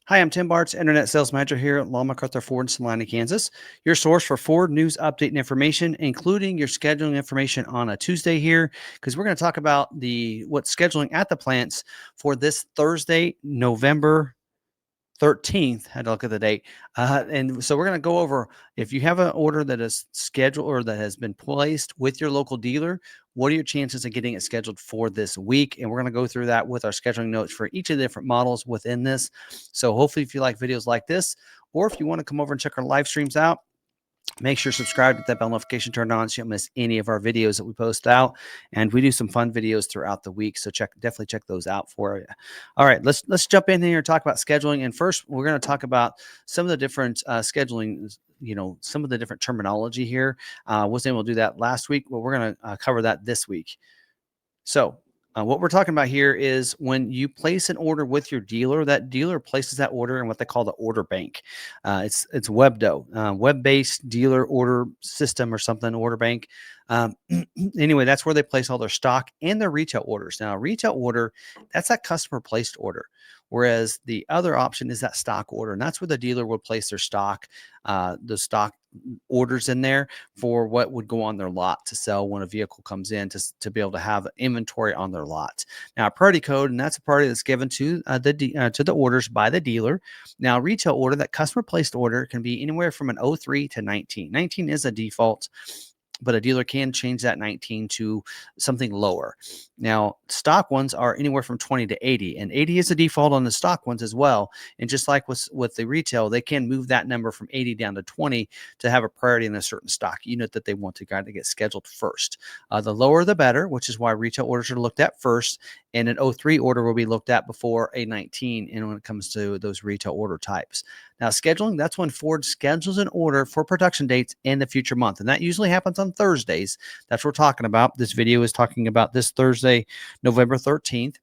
Hi, I'm Tim Bartz, Internet Sales Manager here at McArthur Ford in Salina, Kansas. Your source for Ford news update and information, including your scheduling information on a Tuesday here, because we're going to talk about what's scheduling at the plants for this Thursday, November 13th. Had to look at the date. And so we're going to go over if you have an order that is scheduled or that has been placed with your local dealer, what are your chances of getting it scheduled for this week? And we're going to go through that with our scheduling notes for each of the different models within this. So hopefully, if you like videos like this, or if you want to come over and check our live streams out, make sure subscribe with that bell notification turned on so you don't miss any of our videos that we post out. And we do some fun videos throughout the week, so definitely check those out for you. All right, let's jump in here and talk about scheduling. And first, we're going to talk about some of the different scheduling. Some of the different terminology here. Wasn't able to do that last week, but we're going to cover that this week. So what we're talking about here is when you place an order with your dealer, that dealer places that order in what they call the order bank. It's WebDo, web-based dealer order system or something, order bank. Anyway, that's where they place all their stock and their retail orders. Now, a retail order, that's that customer placed order. Whereas the other option is that stock order, and that's where the dealer would place their stock, the stock orders in there for what would go on their lot to sell when a vehicle comes in to be able to have inventory on their lot. Now, a priority code, and that's a priority that's given to the orders by the dealer. Now, retail order, that customer placed order can be anywhere from an 03 to 19. 19 is a default, but a dealer can change that 19 to something lower. Now, stock ones are anywhere from 20 to 80, and 80 is the default on the stock ones as well. And just like with the retail, they can move that number from 80 down to 20 to have a priority in a certain stock unit that they want to get scheduled first. The lower the better, which is why retail orders are looked at first, and an 03 order will be looked at before a 19 and when it comes to those retail order types. Now, scheduling, that's when Ford schedules an order for production dates in the future month. And that usually happens on Thursdays. That's what we're talking about. This video is talking about this Thursday, November 13th.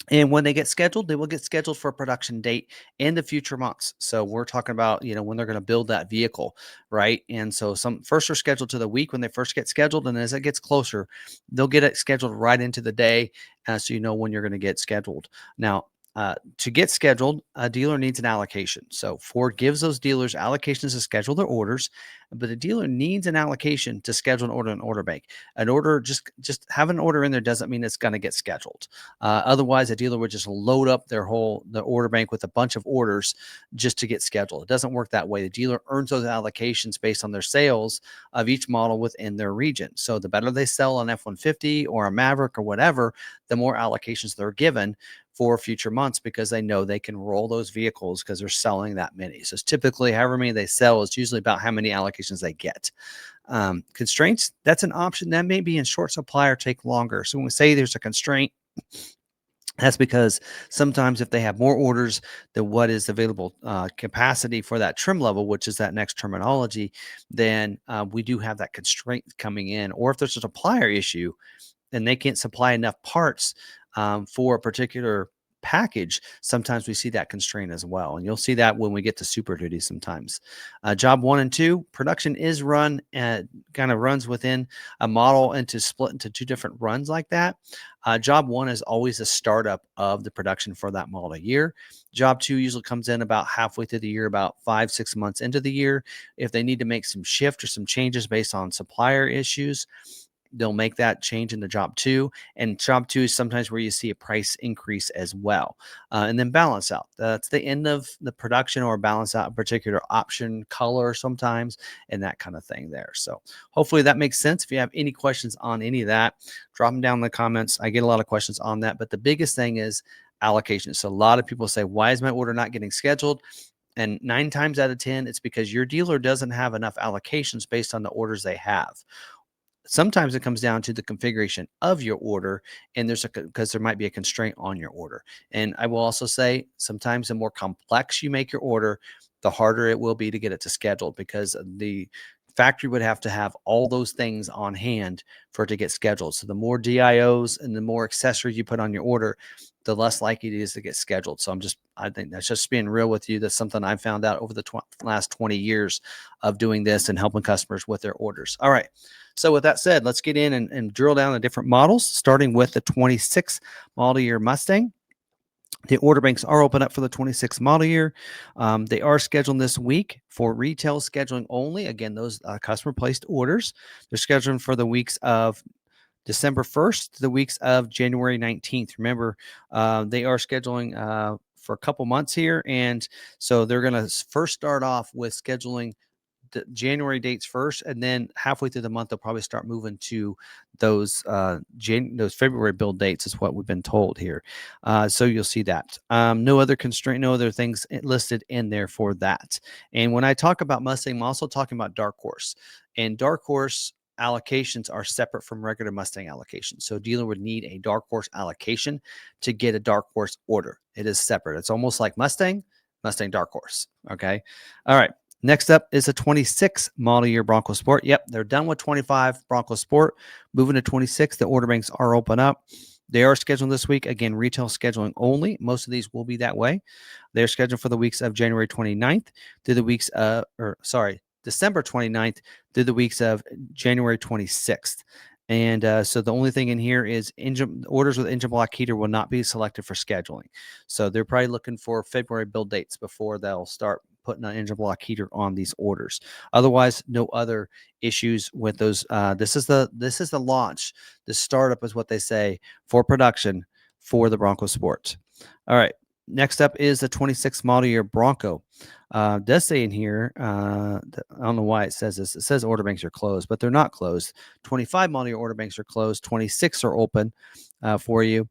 And when they get scheduled, they will get scheduled for a production date in the future months. So we're talking about, when they're going to build that vehicle, right? And so some first are scheduled to the week when they first get scheduled. And as it gets closer, they'll get it scheduled right into the day. So you know when you're going to get scheduled. Now, to get scheduled, a dealer needs an allocation. So Ford gives those dealers allocations to schedule their orders, but a dealer needs an allocation to schedule an order in order bank. An order, just having an order in there doesn't mean it's going to get scheduled. Otherwise, a dealer would just load up the order bank with a bunch of orders just to get scheduled. It doesn't work that way. The dealer earns those allocations based on their sales of each model within their region. So the better they sell an F-150 or a Maverick or whatever, the more allocations they're given for future months because they know they can roll those vehicles because they're selling that many. So it's typically however many they sell is usually about how many allocations they get. Constraints, that's an option that may be in short supply or take longer. So when we say there's a constraint, that's because sometimes if they have more orders than what is available capacity for that trim level, which is that next terminology, then we do have that constraint coming in. Or if there's a supplier issue and they can't supply enough parts for a particular package, sometimes we see that constraint as well. And you'll see that when we get to Super Duty sometimes. Job 1 and 2, production is run and kind of runs within a model and split into two different runs like that. Job 1 is always a startup of the production for that model year. Job 2 usually comes in about halfway through the year, about 5-6 months into the year. If they need to make some shift or some changes based on supplier issues, they'll make that change into job 2. And job 2 is sometimes where you see a price increase as well. And then balance out. That's the end of the production, or balance out a particular option color sometimes, and that kind of thing there. So hopefully that makes sense. If you have any questions on any of that, drop them down in the comments. I get a lot of questions on that. But the biggest thing is allocation. So a lot of people say, why is my order not getting scheduled? And 9 times out of 10, it's because your dealer doesn't have enough allocations based on the orders they have. Sometimes it comes down to the configuration of your order, and because there might be a constraint on your order. And I will also say sometimes the more complex you make your order, the harder it will be to get it to schedule, because the factory would have to have all those things on hand for it to get scheduled. So the more DIOs and the more accessories you put on your order, the less likely it is to get scheduled. So I think that's just being real with you. That's something I found out over the last 20 years of doing this and helping customers with their orders. All right. So with that said, let's get in and drill down the different models, starting with the 26 model year Mustang. The order banks are open up for the 26 model year. They are scheduled this week for retail scheduling only. Again, those customer placed orders. They're scheduled for the weeks of December 1st to the weeks of January 19th. Remember, they are scheduling for a couple months here. And so they're going to first start off with scheduling the January dates first, and then halfway through the month they'll probably start moving to those those February build dates is what we've been told here. So you'll see that. No other constraint, no other things listed in there for that. And when I talk about Mustang, I'm also talking about Dark Horse, and Dark Horse allocations are separate from regular Mustang allocations. So dealer would need a Dark Horse allocation to get a Dark Horse order. It is separate. It's almost like Mustang Dark Horse. Okay. All right. Next up is a 26 model year Bronco Sport. Yep, they're done with 25 Bronco Sport. Moving to 26, the order banks are open up. They are scheduled this week. Again, retail scheduling only. Most of these will be that way. They're scheduled for the weeks of January 29th through the weeks December 29th through the weeks of January 26th. And so the only thing in here is orders with engine block heater will not be selected for scheduling. So they're probably looking for February build dates before they'll start putting an engine block heater on these orders. Otherwise, no other issues with those. This is the launch. The startup is what they say for production for the Bronco Sport. All right. Next up is the 26 model year Bronco. Does say in here, I don't know why it says this. It says order banks are closed, but they're not closed. 25 model year order banks are closed. 26 are open for you.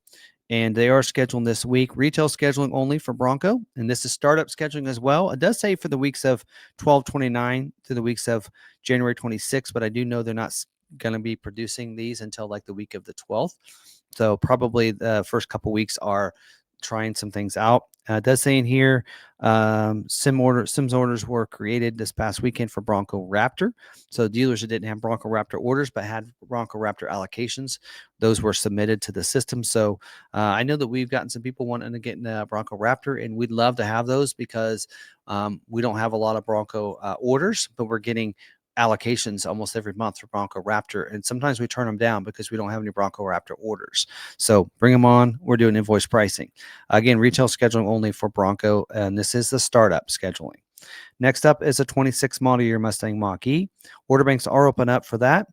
And they are scheduled this week. Retail scheduling only for Bronco. And this is startup scheduling as well. It does say for the weeks of 12/29 to the weeks of January 26, but I do know they're not going to be producing these until like the week of the 12th. So probably the first couple weeks are trying some things out. It does say in here, Sims orders were created this past weekend for Bronco Raptor. So dealers that didn't have Bronco Raptor orders but had Bronco Raptor allocations, those were submitted to the system. So I know that we've gotten some people wanting to get in the Bronco Raptor, and we'd love to have those because we don't have a lot of Bronco orders, but we're getting allocations almost every month for Bronco Raptor, and sometimes we turn them down because we don't have any Bronco Raptor orders. So bring them on. We're doing invoice pricing. Again, retail scheduling only for Bronco, and this is the startup scheduling. Next up is a 26 model year Mustang Mach-E. Order banks are open up for that.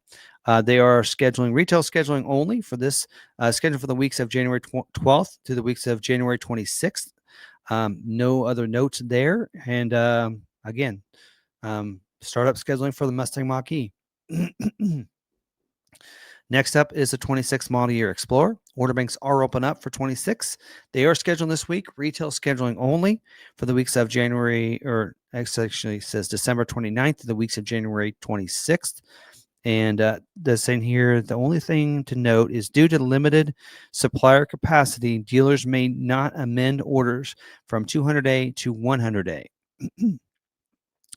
They are scheduling retail scheduling only for this, scheduled for the weeks of January 12th to the weeks of January 26th. No other notes there. And again, startup scheduling for the Mustang Mach-E. Next up is the 26 model year Explorer. Order banks are open up for 26. They are scheduled this week. Retail scheduling only for the weeks of January, or actually says December 29th to the weeks of January 26th. And this saying here, the only thing to note is due to limited supplier capacity, dealers may not amend orders from 200A to 100A.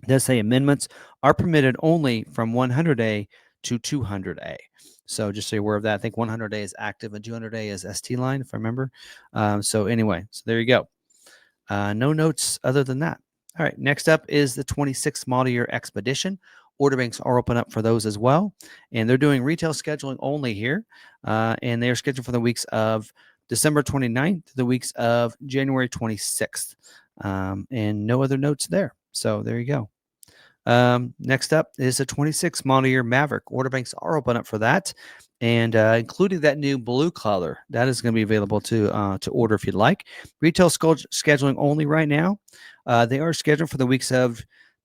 It does say amendments are permitted only from 100A to 200A. So just so you're aware of that, I think 100A is active and 200A is ST line, if I remember. So anyway, so there you go. No notes other than that. All right, next up is the 26 model year Expedition. Order banks are open up for those as well. And they're doing retail scheduling only here. And they are scheduled for the weeks of December 29th to the weeks of January 26th. And no other notes there. So there you go. Next up is a 26 model year Maverick. Order banks are open up for that, and including that new blue color that is going to be available to order if you'd like. Retail scheduling only right now. They are scheduled for the weeks of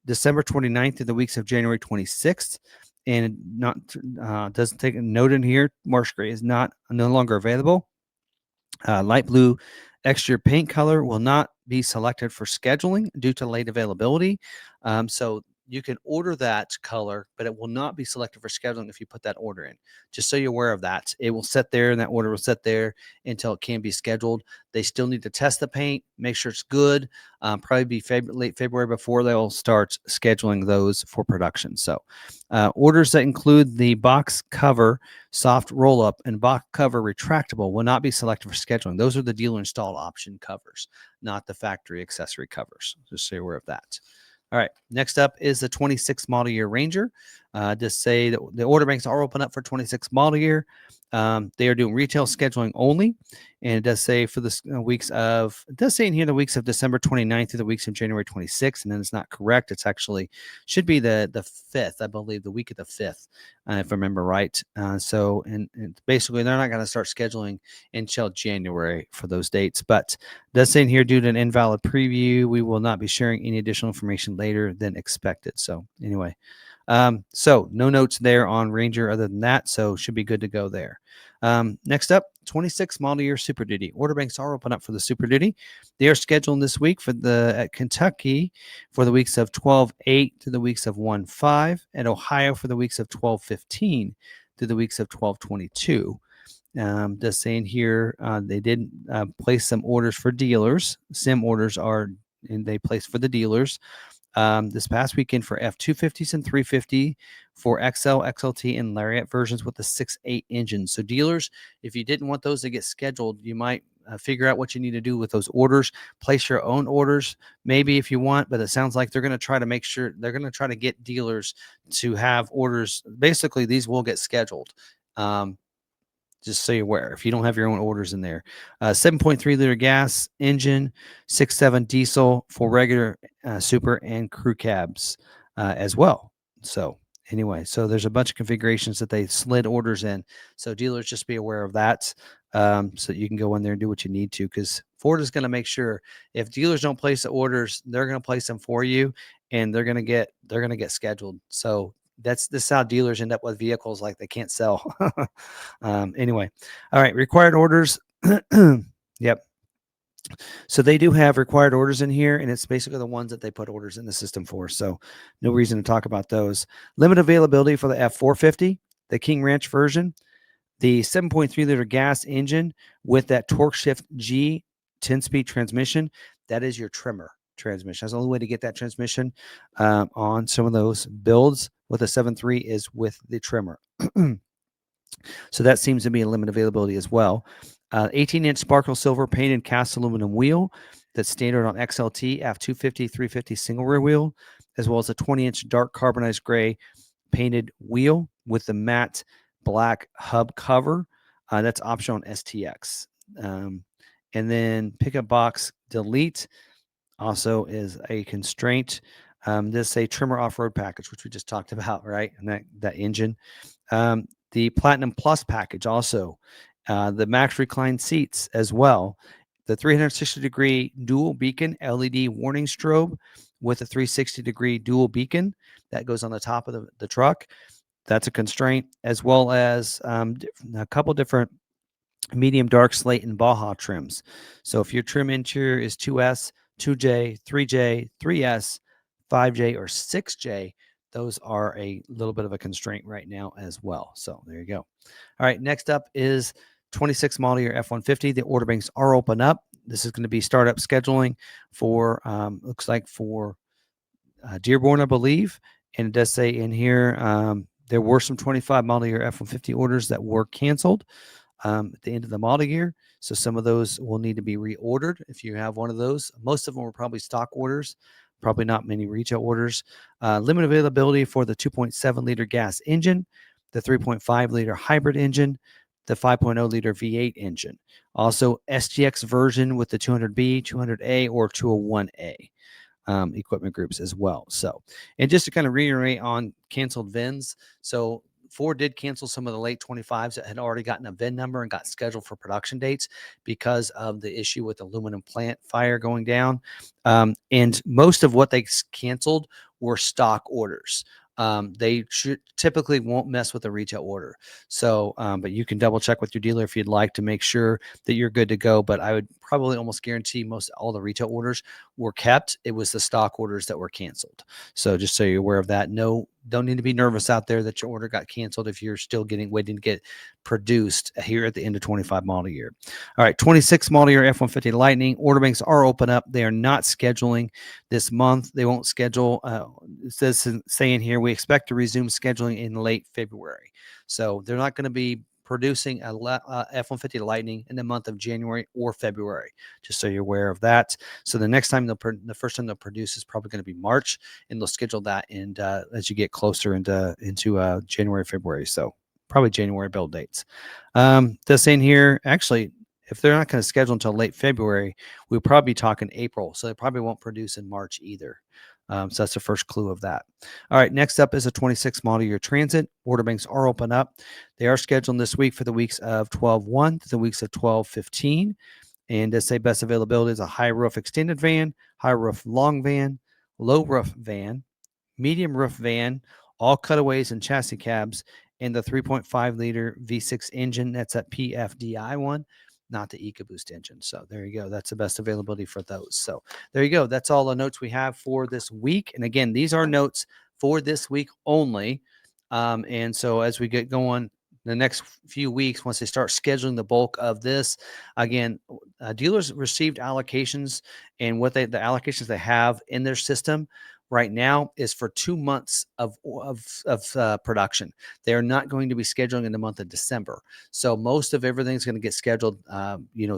December 29th to the weeks of January 26th, and not doesn't take a note in here. Marsh gray is no longer available. Light blue exterior paint color will not be selected for scheduling due to late availability. So you can order that color, but it will not be selected for scheduling if you put that order in. Just so you're aware of that. It will sit there, and that order will sit there until it can be scheduled. They still need to test the paint, make sure it's good. Probably be late February before they'll start scheduling those for production. So orders that include the box cover soft roll-up and box cover retractable will not be selected for scheduling. Those are the dealer installed option covers, not the factory accessory covers. Just so you're aware of that. All right, next up is the 26 model year Ranger. Just say that the order banks are open up for 26 model year. They are doing retail scheduling only. And it does say for the weeks of, it does say in here the weeks of December 29th through the weeks of January 26th. And then it's not correct. It's actually should be the 5th, I believe, the week of the 5th, if I remember right. And basically, they're not going to start scheduling until January for those dates. But it does say in here, due to an invalid preview, we will not be sharing any additional information later than expected. So anyway, so no notes there on Ranger other than that. So should be good to go there. Next up, 26 model year Super Duty. Order banks are open up for the Super Duty. They are scheduled this week for at Kentucky for the weeks of 12/8 to the weeks of 1/5, and Ohio for the weeks of 12/15 to the weeks of 12/22. Just saying here, they did place some orders for dealers. Sim orders are, and they placed for the dealers. This past weekend for F250s and 350 for XL, XLT, and Lariat versions with the 6.8 engine. So dealers, if you didn't want those to get scheduled, you might figure out what you need to do with those orders. Place your own orders, maybe if you want, but it sounds like they're going to try to make sure they're going to try to get dealers to have orders. Basically, these will get scheduled. Just so you're aware, if you don't have your own orders in there. 7.3 liter gas engine, 6.7 diesel for regular, super, and crew cabs as well. So anyway, so there's a bunch of configurations that they slid orders in. So dealers, just be aware of that, so that you can go in there and do what you need to, because Ford is going to make sure if dealers don't place the orders, they're going to place them for you, and they're going to get scheduled. So this is how dealers end up with vehicles like they can't sell. Anyway, all right, required orders. Yep. So they do have required orders in here, and it's basically the ones that they put orders in the system for. So no reason to talk about those. Limited availability for the F450, the King Ranch version, the 7.3 liter gas engine with that Torque Shift G 10-speed transmission. That is your trimmer transmission. That's the only way to get that transmission on some of those builds with a 7.3 is with the trimmer. So that seems to be a limited availability as well. 18-inch sparkle silver painted cast aluminum wheel that's standard on XLT, F250, 350 single rear wheel, as well as a 20-inch dark carbonized gray painted wheel with the matte black hub cover. That's optional on STX. And then pickup box delete also is a constraint. This is a trimmer off-road package, which we just talked about, right? And that engine. The Platinum Plus package also. The Max Recline seats as well. The 360-degree dual beacon LED warning strobe with a 360-degree dual beacon that goes on the top of the truck. That's a constraint, as well as a couple different medium dark slate and Baja trims. So if your trim interior is 2S, 2J, 3J, 3S, 5J, or 6J, those are a little bit of a constraint right now as well. So there you go. All right, next up is 26 model year F-150. The order banks are open up. This is going to be startup scheduling for, looks like for Dearborn, I believe. And it does say in here, there were some 25 model year F-150 orders that were canceled at the end of the model year. So some of those will need to be reordered if you have one of those. Most of them were probably stock orders, probably not many retail orders. Limited availability for the 2.7 liter gas engine, the 3.5 liter hybrid engine, the 5.0 liter V8 engine. Also SGX version with the 200B, 200A, or 201A. Equipment groups as well. So, and just to kind of reiterate on canceled VINs. So Ford did cancel some of the late 25s that had already gotten a VIN number and got scheduled for production dates because of the issue with aluminum plant fire going down. And most of what they canceled were stock orders. They typically won't mess with a retail order. So, but you can double check with your dealer if you'd like to make sure that you're good to go. But I would probably almost guarantee all the retail orders were kept. It was the stock orders that were canceled. So just so you're aware of that. No, don't need to be nervous out there that your order got canceled if you're still waiting to get produced here at the end of 25 model year. All right, 26 model year F-150 Lightning. Order banks are open up. They are not scheduling this month. They won't schedule. It says saying here, we expect to resume scheduling in late February. So they're not going to be producing a F-150 Lightning in the month of January or February, just so you're aware of that. So the next time the first time they'll produce is probably going to be March, and they'll schedule that and as you get closer into January, February. So probably January build dates. This saying here, actually, if they're not going to schedule until late February, we'll probably be talking April. So they probably won't produce in March either. So that's the first clue of that. All right, next up is a 26 model year Transit. Order banks are open up. They are scheduled this week for the weeks of 12/1 to the weeks of 12/15. And to say best availability is a high roof extended van, high roof long van, low roof van, medium roof van, all cutaways and chassis cabs, and the 3.5 liter V6 engine. That's that PFDI one, not the EcoBoost engine. So there you go. That's the best availability for those. So there you go. That's all the notes we have for this week. And again, these are notes for this week only. And so as we get going the next few weeks, once they start scheduling the bulk of this, again, dealers received allocations, and what the allocations they have in their system right now is for 2 months of production. They are not going to be scheduling in the month of December. So most of everything's going to get scheduled,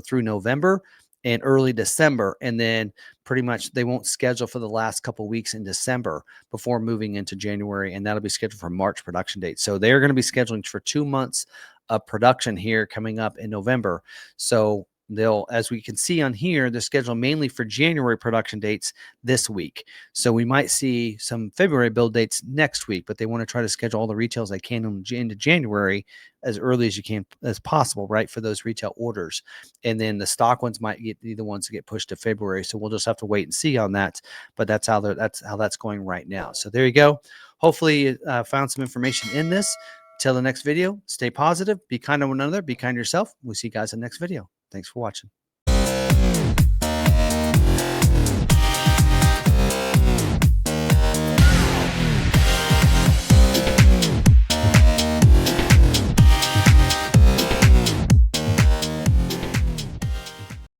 through November and early December, and then pretty much they won't schedule for the last couple weeks in December before moving into January, and that'll be scheduled for March production date. So they're going to be scheduling for 2 months of production here coming up in November. So they'll, as we can see on here, they're scheduled mainly for January production dates this week. So we might see some February build dates next week, but they want to try to schedule all the retails they can into January as early as you can as possible, right, for those retail orders. And then the stock ones might be the ones that get pushed to February. So we'll just have to wait and see on that. But that's how that's going right now. So there you go. Hopefully you found some information in this. Till the next video, stay positive, be kind to one another, be kind to yourself. We'll see you guys in the next video. Thanks for watching.